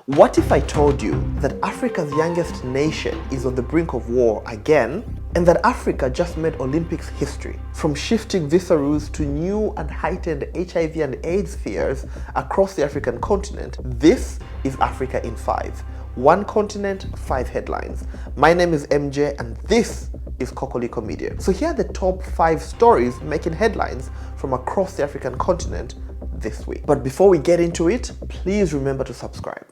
What if I told you that Africa's youngest nation is on the brink of war again, and that Africa just made Olympics history, from shifting visa rules to new and heightened HIV and AIDS fears across the African continent? This is Africa in 5. One continent, 5 headlines. My name is MJ and this is Kokoliko Media. So here are the top 5 stories making headlines from across the African continent this week. But before we get into it, please remember to subscribe.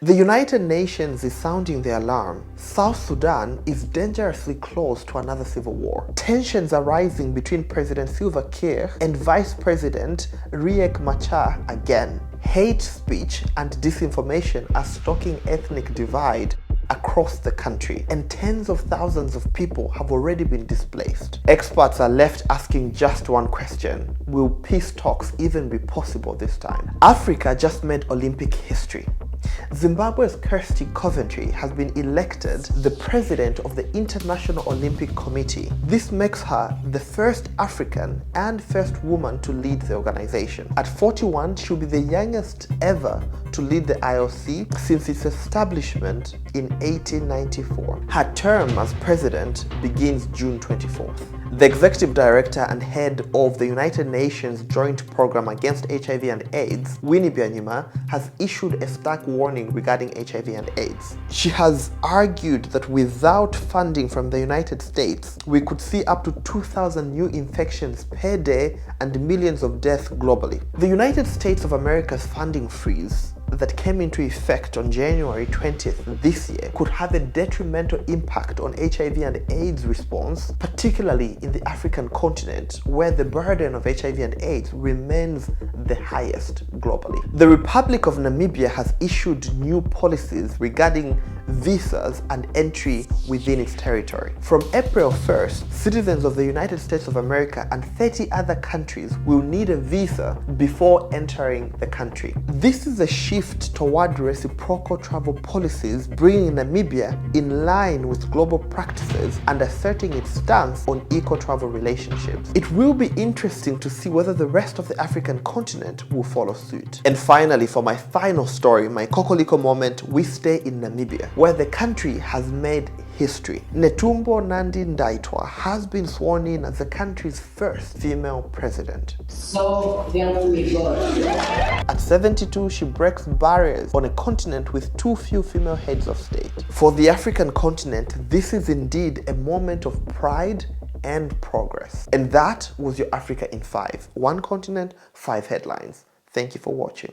The United Nations is sounding the alarm. South Sudan is dangerously close to another civil war. Tensions are rising between President Salva Kiir and Vice President Riek Machar again. Hate speech and disinformation are stoking ethnic divide across the country, and tens of thousands of people have already been displaced. Experts are left asking just one question: will peace talks even be possible this time? Africa just made Olympic history. Zimbabwe's Kirsty Coventry has been elected the president of the International Olympic Committee. This makes her the first African and first woman to lead the organization. At 41, she'll be the youngest ever to lead the IOC since its establishment in 1894. Her term as president begins June 24th. The executive director and head of the United Nations Joint Program Against HIV and AIDS, Winnie Byanyima, has issued a stark warning regarding HIV and AIDS. She has argued that without funding from the United States, we could see up to 2,000 new infections per day and millions of deaths globally. The United States of America's funding freeze that came into effect on January 20th this year could have a detrimental impact on HIV and AIDS response, particularly in the African continent, where the burden of HIV and AIDS remains the highest globally. The Republic of Namibia has issued new policies regarding visas and entry within its territory. From April 1st, citizens of the United States of America and 30 other countries will need a visa before entering the country. This is a shift toward reciprocal travel policies, bringing Namibia in line with global practices and asserting its stance on equal travel relationships. It will be interesting to see whether the rest of the African continent will follow suit. And finally, for my final story, my Kokoliko moment, we stay in Namibia, where the country has made history. Netumbo Nandi-Ndaitwah has been sworn in as the country's first female president. So help me God. At 72, she breaks barriers on a continent with too few female heads of state. For the African continent, this is indeed a moment of pride and progress. And that was your Africa in 5. One continent, 5 headlines. Thank you for watching.